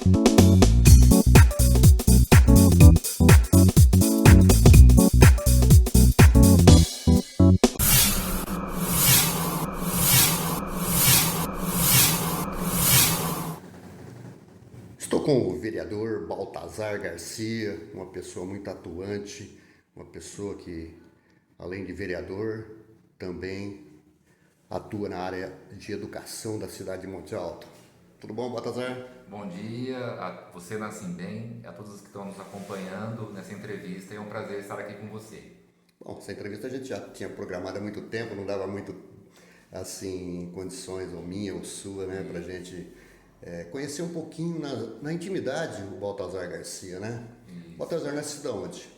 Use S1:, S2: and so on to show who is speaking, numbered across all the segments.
S1: Estou com o vereador Baltazar Garcia, uma pessoa muito atuante, uma pessoa que, além de vereador, também atua na área de educação da cidade de Monte Alto. Tudo bom, Baltazar?
S2: Bom dia a você, Nassim Bem, e a todos que estão nos acompanhando nessa entrevista. É um prazer estar aqui com você.
S1: Bom, essa entrevista a gente já tinha programado há muito tempo, não dava muito, assim, condições, ou minha ou sua, né, pra gente conhecer um pouquinho na intimidade o Baltazar Garcia, né?
S2: Isso.
S1: Baltazar nasce de onde?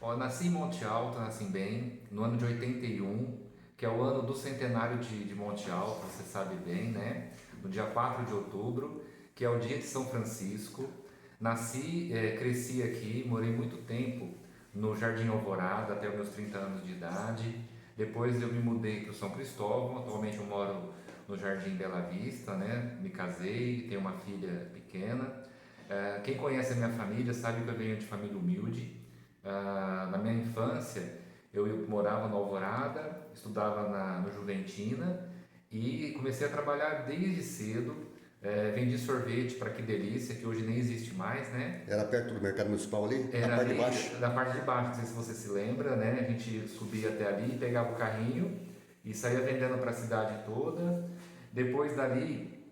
S2: Ó, nasci em Monte Alto, Nassim Bem, no ano de 81, que é o ano do centenário de Monte Alto, você sabe bem, né? No dia 4 de outubro, que é o dia de São Francisco. Nasci, cresci aqui, morei muito tempo no Jardim Alvorada até os meus 30 anos de idade. Depois eu me mudei para o São Cristóvão, atualmente eu moro no Jardim Bela Vista, né? Me casei, tenho uma filha pequena. Quem conhece a minha família sabe que eu venho de família humilde. Na minha infância, eu morava no Alvorada, estudava no Juventina e comecei a trabalhar desde cedo. Vendi sorvete para Que Delícia, que hoje nem existe mais, né?
S1: Era perto do mercado municipal ali, na
S2: Era
S1: parte de
S2: ali
S1: baixo.
S2: da parte de baixo, não sei se você se lembra, né? A gente subia até ali, pegava o carrinho e saía vendendo para a cidade toda. Depois dali,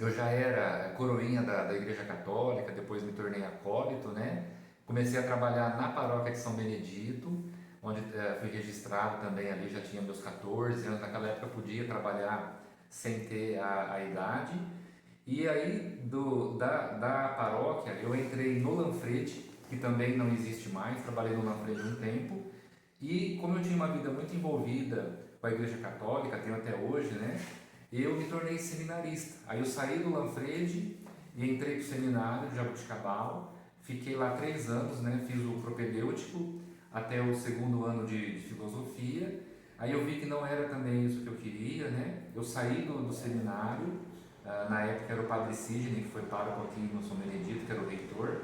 S2: eu já era coroinha da Igreja Católica, depois me tornei acólito, né? Comecei a trabalhar na paróquia de São Benedito, onde fui registrado também ali, já tinha meus 14 anos. Naquela época eu podia trabalhar sem ter a idade. E aí da paróquia eu entrei no Lanfredi, que também não existe mais, trabalhei no Lanfredi um tempo. E como eu tinha uma vida muito envolvida com a Igreja Católica, tenho até hoje, né? Eu me tornei seminarista. Aí eu saí do Lanfredi e entrei para o seminário de Jaboticabal. Fiquei lá 3 anos, né? Fiz o propedêutico até o segundo ano de filosofia. Aí eu vi que não era também isso que eu queria, né? Eu saí do seminário. Na época era o padre Sidney, que foi pároco aqui no São Benedito, que era o reitor.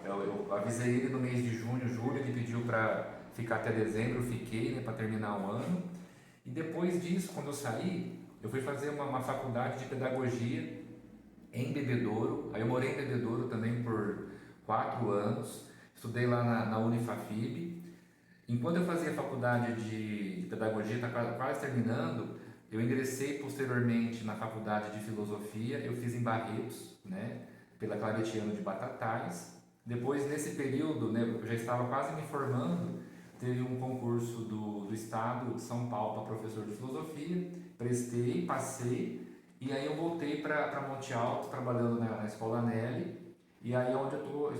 S2: Eu avisei ele no mês de junho, julho, ele pediu para ficar até dezembro, eu fiquei, né, para terminar o ano. E depois disso, quando eu saí, eu fui fazer uma faculdade de pedagogia em Bebedouro. Aí eu morei em Bebedouro também por 4 anos, estudei lá na Unifafib. Enquanto eu fazia faculdade de pedagogia, está quase terminando, eu ingressei posteriormente na faculdade de filosofia. Eu fiz em Barretos, né, pela Claretiano de Batatais. Depois, nesse período, né, eu já estava quase me formando, teve um concurso do Estado de São Paulo para professor de filosofia, prestei, passei, e aí eu voltei para Monte Alto, trabalhando na Escola Nelly, e aí é onde eu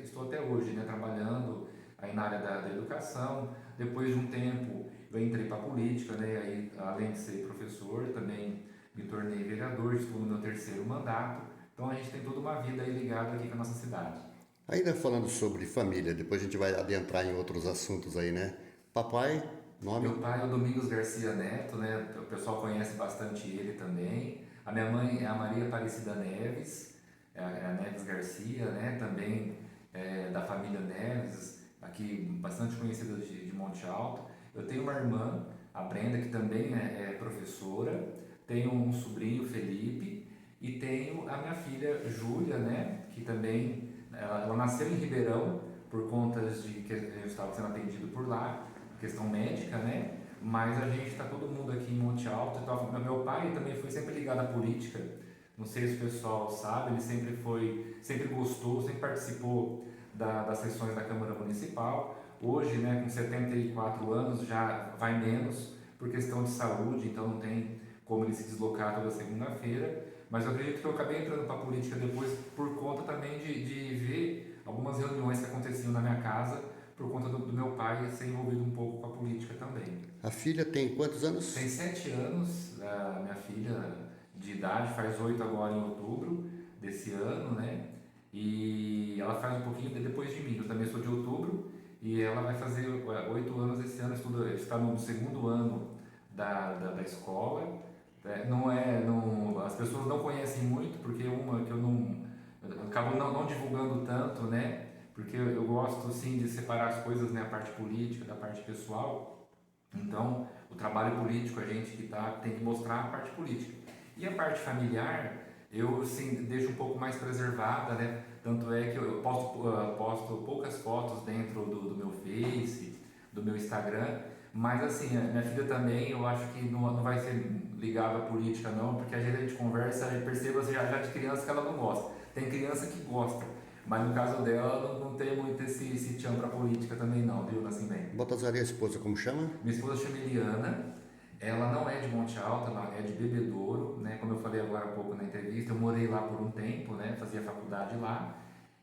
S2: estou até hoje, né, trabalhando aí na área da educação. Depois de um tempo eu entrei para a política, né, aí além de ser professor, também me tornei vereador, estou no meu terceiro mandato, então a gente tem toda uma vida aí ligada aqui com a nossa cidade.
S1: Ainda falando sobre família, depois a gente vai adentrar em outros assuntos aí, né? Papai,
S2: Meu
S1: nome?
S2: pai é o Domingos Garcia Neto, né? O pessoal conhece bastante ele também. A minha mãe é a Maria Aparecida Neves, é a Neves Garcia, né? Também da família Neves, aqui bastante conhecida de Monte Alto. Eu tenho uma irmã, a Brenda, que também é professora. Tenho um sobrinho, Felipe, e tenho a minha filha Júlia, né? Que também ela nasceu em Ribeirão por conta de que eu estava sendo atendido por lá, questão médica, né? Mas a gente está todo mundo aqui em Monte Alto e tal. Meu pai também foi sempre ligado à política. Não sei se o pessoal sabe, ele sempre gostou, sempre participou das sessões da Câmara Municipal. Hoje, né, com 74 anos, já vai menos por questão de saúde, então não tem como ele se deslocar toda segunda-feira. Mas eu acredito que eu acabei entrando para a política depois por conta também de ver algumas reuniões que aconteciam na minha casa por conta do meu pai ser envolvido um pouco com a política também.
S1: A filha tem quantos
S2: Tem
S1: anos?
S2: 7 anos, a minha filha de idade, faz 8 agora em outubro desse ano, né? E ela faz um pouquinho depois de mim. Eu também sou de outubro e ela vai fazer 8 anos esse ano. Está no segundo ano da escola. Não é, não, as pessoas não conhecem muito porque uma que eu não acabo não divulgando tanto, né? Porque eu gosto sim de separar as coisas, né? A parte política da parte pessoal. Então, o trabalho político, a gente que tá, tem que mostrar a parte política. E a parte familiar, eu assim, deixo um pouco mais preservada, né? Tanto é que eu posto poucas fotos dentro do meu Face, do meu Instagram, mas assim, a minha filha também, eu acho que não vai ser ligada à política não, porque às vezes a gente conversa e perceba já de criança que ela não gosta. Tem criança que gosta, mas no caso dela não tem muito esse tchan pra política também não, viu, assim bem.
S1: Baltazar e a esposa, como chama?
S2: Minha esposa chama Eliana, ela não é de Monte Alto, ela é de Bebedouro, né? Como eu falei agora há pouco na entrevista, eu morei lá por um tempo, né? Fazia faculdade lá.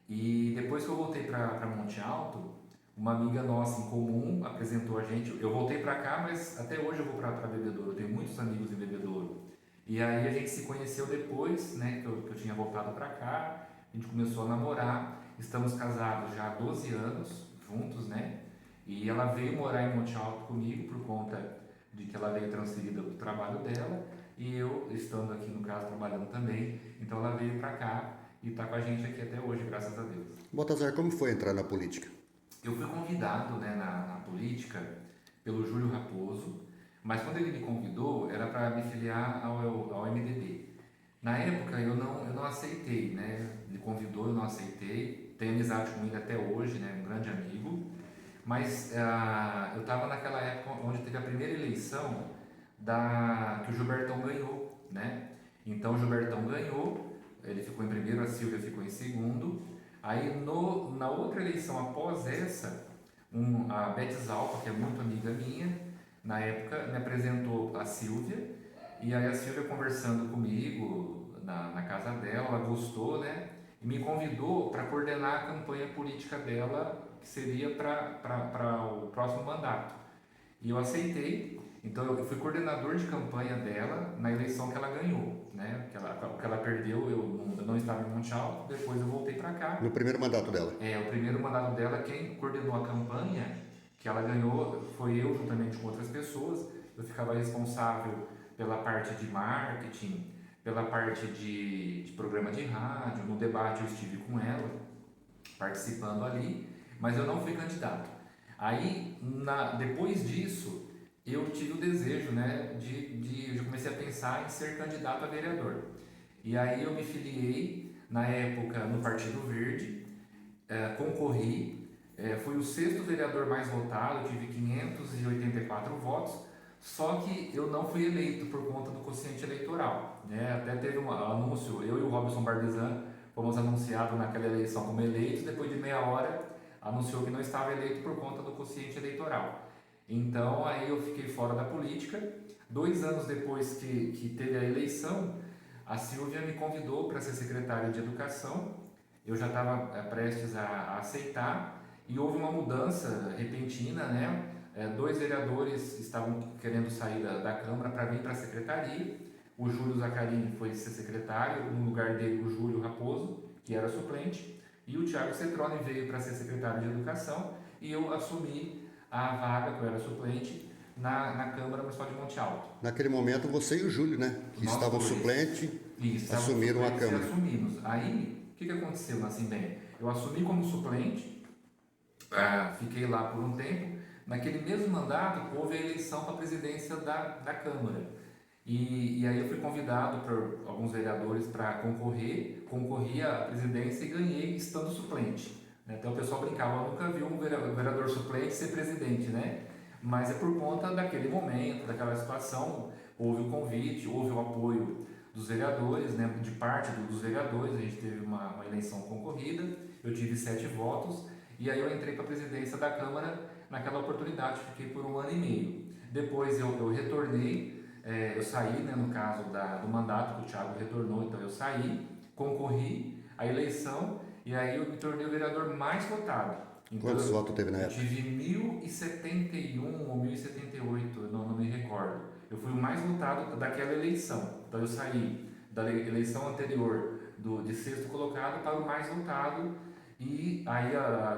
S2: E depois que eu voltei para Monte Alto, uma amiga nossa em comum apresentou a gente. Eu voltei para cá, mas até hoje eu vou para Bebedouro, eu tenho muitos amigos em Bebedouro. E aí a gente se conheceu depois, né? Que eu tinha voltado para cá, a gente começou a namorar, estamos casados já há 12 anos juntos, né? E ela veio morar em Monte Alto comigo por conta de que ela veio transferida do trabalho dela e eu estando aqui no caso trabalhando também, então ela veio para cá e está com a gente aqui até hoje, graças a Deus.
S1: Baltazar, como foi entrar na política?
S2: Eu fui convidado, né, na política pelo Júlio Raposo, mas quando ele me convidou era para me filiar ao MDB. Na época eu não aceitei, né? Ele convidou, eu não aceitei. Tenho amizade com ele até hoje, né? Um grande amigo. Mas eu estava naquela época onde teve a primeira eleição que o Gilbertão ganhou, né? Então o Gilbertão ganhou, ele ficou em primeiro, a Silvia ficou em segundo. Aí na outra eleição após essa, a Beth Zalpa, que é muito amiga minha, na época me apresentou a Silvia, e aí a Silvia conversando comigo na casa dela, ela gostou, né? E me convidou para coordenar a campanha política dela, que seria para o próximo mandato. E eu aceitei, então eu fui coordenador de campanha dela na eleição que ela ganhou, né? Que ela perdeu, eu não estava em Monte Alto, depois eu voltei para cá.
S1: No primeiro mandato dela?
S2: O primeiro mandato dela, quem coordenou a campanha que ela ganhou foi eu, juntamente com outras pessoas. Eu ficava responsável pela parte de marketing, pela parte de programa de rádio, no debate eu estive com ela, participando ali, mas eu não fui candidato. Aí, depois disso, eu tive o desejo, né, eu comecei a pensar em ser candidato a vereador. E aí eu me filiei, na época, no Partido Verde, concorri, fui o sexto vereador mais votado, eu tive 584 votos, só que eu não fui eleito por conta do quociente eleitoral, né? Até teve um anúncio, eu e o Robson Barbizan fomos anunciados naquela eleição como eleitos, depois de meia hora anunciou que não estava eleito por conta do quociente eleitoral. Então aí eu fiquei fora da política. 2 anos depois que teve a eleição, a Silvia me convidou para ser secretária de Educação. Eu já estava prestes a aceitar e houve uma mudança repentina, né? 2 vereadores estavam querendo sair da Câmara para vir para a secretaria. O Júlio Zacarini foi ser secretário, no lugar dele o Júlio Raposo, que era suplente, e o Thiago Cetrone veio para ser secretário de Educação e eu assumi a vaga, que eu era suplente, na Câmara Municipal de Monte Alto.
S1: Naquele momento você e o Júlio, né? Que
S2: Nós
S1: estavam
S2: dois.
S1: suplente,
S2: Isso,
S1: assumiram a Câmara.
S2: Assumimos. Aí, o que aconteceu na Simbem? Eu assumi como suplente, fiquei lá por um tempo. Naquele mesmo mandato, houve a eleição para a presidência da Câmara. E aí eu fui convidado por alguns vereadores para concorri à presidência e ganhei estando suplente. Então o pessoal brincava, eu nunca vi um vereador suplente ser presidente, né? Mas é por conta daquele momento, daquela situação, houve o convite, houve o apoio dos vereadores, né? De parte dos vereadores, a gente teve uma eleição concorrida, eu tive 7 votos, e aí eu entrei para a presidência da Câmara naquela oportunidade, fiquei por 1 ano e meio. Depois eu retornei, eu saí, né, no caso do mandato que o Thiago retornou, então eu saí, concorri à eleição e aí eu me tornei o vereador mais votado. Então,
S1: Quantos votos teve na
S2: eu
S1: época?
S2: tive 1071 ou 1078, eu não me recordo. Eu fui o mais votado daquela eleição. Então eu saí da eleição anterior de sexto colocado para o mais votado e aí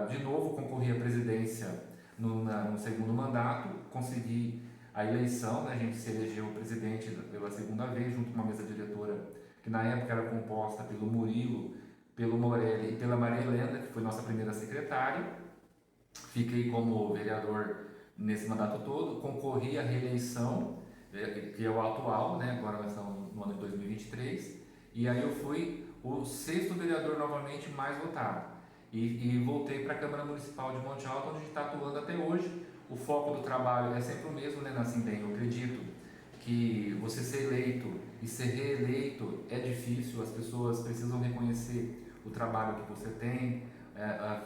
S2: de novo concorri à presidência no segundo mandato, consegui a eleição, né? A gente se elegeu presidente pela segunda vez, junto com uma mesa diretora que na época era composta pelo Murilo, pelo Morelli e pela Maria Helena, que foi nossa primeira secretária. Fiquei como vereador nesse mandato todo, concorri à reeleição, que é o atual, né? Agora nós estamos no ano de 2023, e aí eu fui o sexto vereador novamente mais votado. E voltei para a Câmara Municipal de Monte Alto, onde a gente está atuando até hoje. O foco do trabalho é sempre o mesmo, né, Nascimento? Eu acredito que você ser eleito e ser reeleito é difícil, as pessoas precisam reconhecer o trabalho que você tem,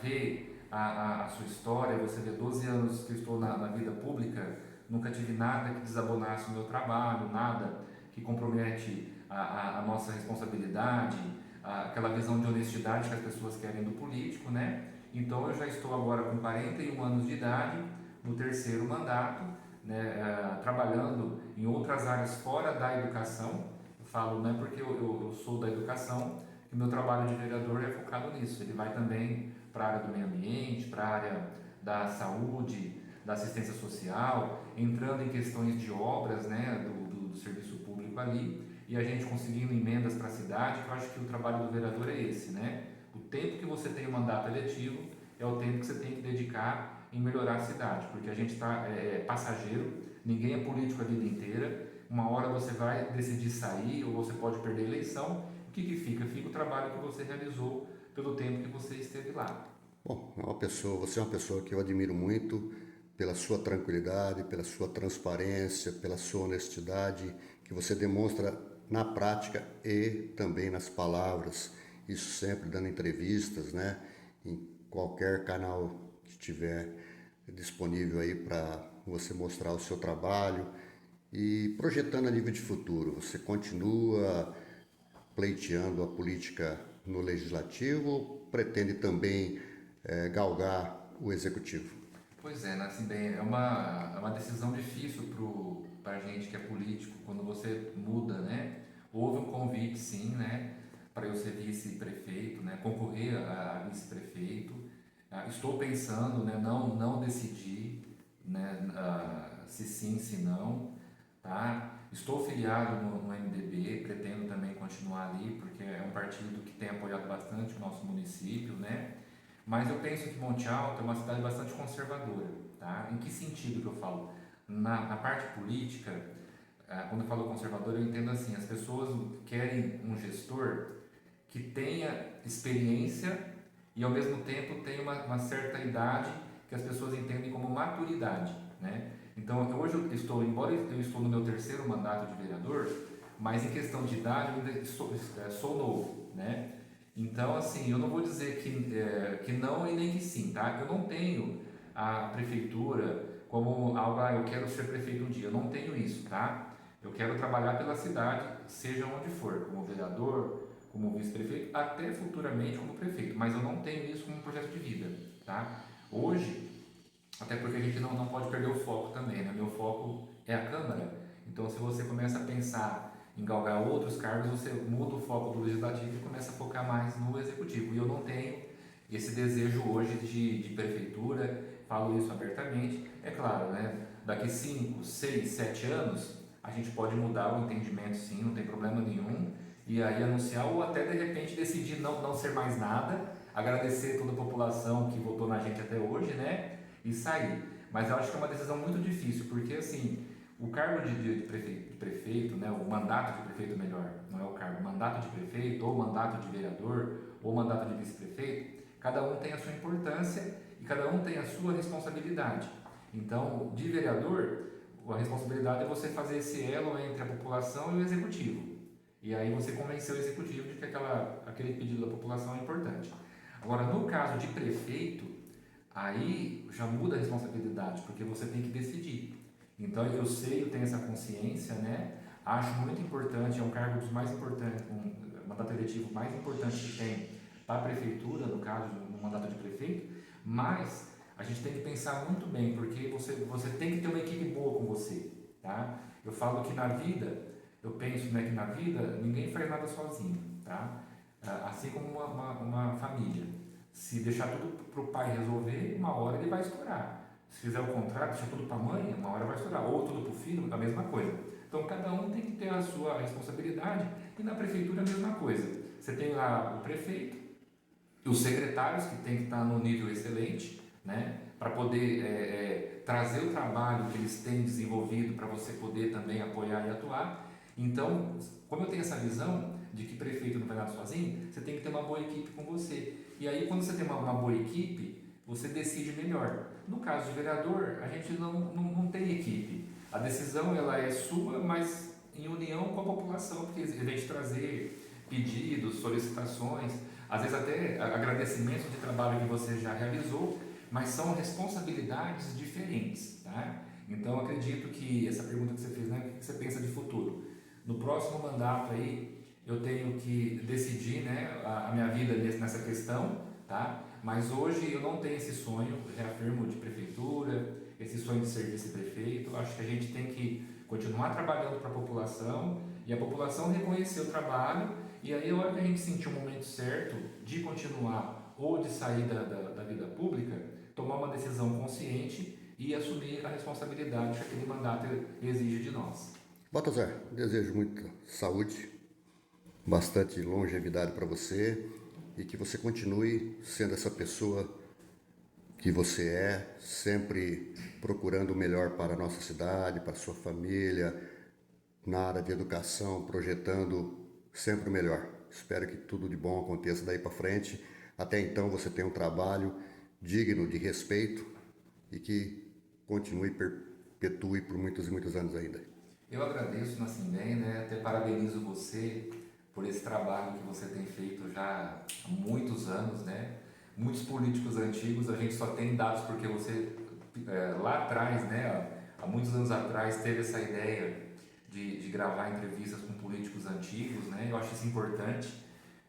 S2: ver a sua história. Você vê 12 anos que eu estou na vida pública, nunca tive nada que desabonasse o meu trabalho, nada que compromete a nossa responsabilidade, aquela visão de honestidade que as pessoas querem do político, né? Então eu já estou agora com 41 anos de idade, no terceiro mandato, né, trabalhando em outras áreas fora da educação. Eu falo, não é porque eu sou da educação que meu trabalho de vereador é focado nisso. Ele vai também para a área do meio ambiente, para a área da saúde, da assistência social, entrando em questões de obras, né, do serviço público ali, e a gente conseguindo emendas para a cidade, que eu acho que o trabalho do vereador é esse, né? O tempo que você tem o mandato eletivo é o tempo que você tem que dedicar em melhorar a cidade, porque a gente é passageiro, ninguém é político a vida inteira. Uma hora você vai decidir sair ou você pode perder a eleição. O que fica? Fica o trabalho que você realizou pelo tempo que você esteve lá.
S1: Bom, você é uma pessoa que eu admiro muito pela sua tranquilidade, pela sua transparência, pela sua honestidade, que você demonstra na prática e também nas palavras. Isso sempre dando entrevistas, né? Em qualquer canal que estiver disponível aí para você mostrar o seu trabalho e projetando a nível de futuro. Você continua pleiteando a política no legislativo ou pretende também galgar o executivo?
S2: Pois é, assim, bem, é uma decisão difícil para a gente que é político, quando você muda, né? Houve um convite, sim, né, para eu ser vice-prefeito, né, concorrer a vice-prefeito. Estou pensando, né, não decidi, né, se sim, se não, tá? Estou filiado no MDB, pretendo também continuar ali, porque é um partido que tem apoiado bastante o nosso município, né? Mas eu penso que Monte Alto é uma cidade bastante conservadora, tá? Em que sentido que eu falo? Na parte política, quando eu falo conservador, eu entendo assim, as pessoas querem um gestor que tenha experiência e ao mesmo tempo tenha uma certa idade que as pessoas entendem como maturidade, né? Então hoje embora eu estou no meu terceiro mandato de vereador, mas em questão de idade eu ainda sou novo, né? Então, assim, eu não vou dizer que não e nem que sim, tá? Eu não tenho a prefeitura como algo, eu quero ser prefeito um dia. Eu não tenho isso, tá? Eu quero trabalhar pela cidade, seja onde for, como vereador, como vice-prefeito, até futuramente como prefeito. Mas eu não tenho isso como projeto de vida, tá? Hoje, até porque a gente não pode perder o foco também, né? Meu foco é a Câmara. Então, se você começa a pensar em galgar outros cargos, você muda o foco do legislativo e começa a focar mais no executivo. E eu não tenho esse desejo hoje de prefeitura, falo isso abertamente. É claro, né? Daqui 5, 6, 7 anos, a gente pode mudar o entendimento, sim, não tem problema nenhum. E aí anunciar, ou até de repente decidir não ser mais nada, agradecer toda a população que votou na gente até hoje, né? E sair. Mas eu acho que é uma decisão muito difícil, porque assim, o cargo de prefeito, né, o mandato de prefeito melhor, não é o cargo, o mandato de prefeito, ou mandato de vereador, ou mandato de vice-prefeito, cada um tem a sua importância e cada um tem a sua responsabilidade. Então, de vereador, a responsabilidade é você fazer esse elo entre a população e o executivo. E aí você convenceu o executivo de que aquele pedido da população é importante. Agora, no caso de prefeito, aí já muda a responsabilidade, porque você tem que decidir. Então eu sei, eu tenho essa consciência, né? Acho muito importante, é um cargo dos mais importantes, um mandato eletivo mais importante que tem para a prefeitura, no caso, no mandato de prefeito, mas a gente tem que pensar muito bem, porque você tem que ter uma equipe boa com você, tá? Eu falo que na vida, eu penso, né, que na vida ninguém faz nada sozinho, tá? Assim como uma família. Se deixar tudo para o pai resolver, uma hora ele vai estourar. Se fizer o contrário, deixar tudo para a mãe, uma hora vai estourar. Ou tudo para o filho, a mesma coisa. Então cada um tem que ter a sua responsabilidade e na prefeitura a mesma coisa. Você tem lá o prefeito, os secretários que tem que estar no nível excelente, né? Para poder trazer o trabalho que eles têm desenvolvido para você poder também apoiar e atuar. Então, como eu tenho essa visão de que prefeito não vai nada sozinho, você tem que ter uma boa equipe com você. E aí, quando você tem uma boa equipe, você decide melhor. No caso de vereador, a gente não tem equipe. A decisão ela é sua, mas em união com a população, porque ele vem te trazer pedidos, solicitações, às vezes até agradecimentos de trabalho que você já realizou, mas são responsabilidades diferentes, tá? Então eu acredito que essa pergunta que você fez, né, o que você pensa de futuro? No próximo mandato aí eu tenho que decidir, né, a minha vida nessa questão, tá? Mas hoje eu não tenho esse sonho, reafirmo, de prefeitura, esse sonho de ser vice-prefeito. Acho que a gente tem que continuar trabalhando para a população e a população reconhecer o trabalho, e aí a hora que a gente sentir o momento certo de continuar ou de sair da vida pública, tomar uma decisão consciente e assumir a responsabilidade que aquele mandato exige de nós.
S1: Baltazar, desejo muita saúde, bastante longevidade para você e que você continue sendo essa pessoa que você é, sempre procurando o melhor para a nossa cidade, para a sua família, na área de educação, projetando sempre o melhor. Espero que tudo de bom aconteça daí para frente. Até então você tenha um trabalho digno de respeito e que continue e perpetue por muitos e muitos anos ainda.
S2: Eu agradeço, Nascimem, né? Até parabenizo você por esse trabalho que você tem feito já há muitos anos, né? Muitos políticos antigos, a gente só tem dados porque você lá atrás, né? Há muitos anos atrás teve essa ideia de gravar entrevistas com políticos antigos, né? Eu acho isso importante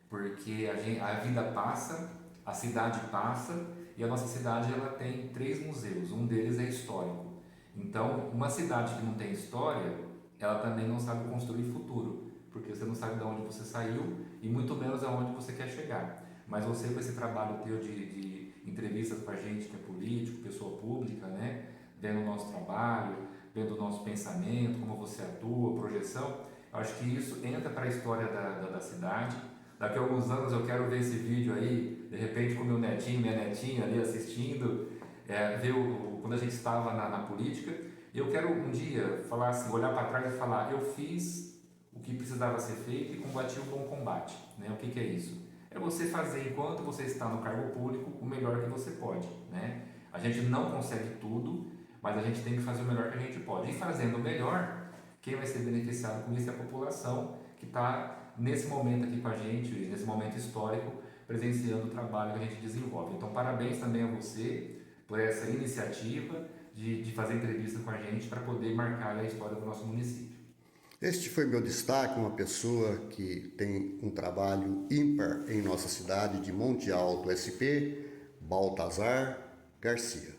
S2: porque a vida passa, a cidade passa e a nossa cidade ela tem 3 museus, um deles é histórico. Então, uma cidade que não tem história, ela também não sabe construir futuro, porque você não sabe de onde você saiu e muito menos aonde você quer chegar. Mas você, com esse trabalho teu de entrevistas com a gente que é político, pessoa pública, né? Vendo o nosso trabalho, vendo o nosso pensamento, como você atua, projeção, eu acho que isso entra para a história da cidade. Daqui a alguns anos eu quero ver esse vídeo aí, de repente com meu netinho, minha netinha ali assistindo, ver quando a gente estava na política. Eu quero um dia falar assim, olhar para trás e falar, eu fiz o que precisava ser feito e combati o bom combate. Né? O que é isso? É você fazer, enquanto você está no cargo público, o melhor que você pode. Né? A gente não consegue tudo, mas a gente tem que fazer o melhor que a gente pode. E fazendo o melhor, quem vai ser beneficiado com isso é a população que está nesse momento aqui com a gente, nesse momento histórico, presenciando o trabalho que a gente desenvolve. Então, parabéns também a você por essa iniciativa de fazer entrevista com a gente para poder marcar a história do nosso município.
S1: Este foi meu destaque, uma pessoa que tem um trabalho ímpar em nossa cidade de Monte Alto, SP, Baltazar Garcia.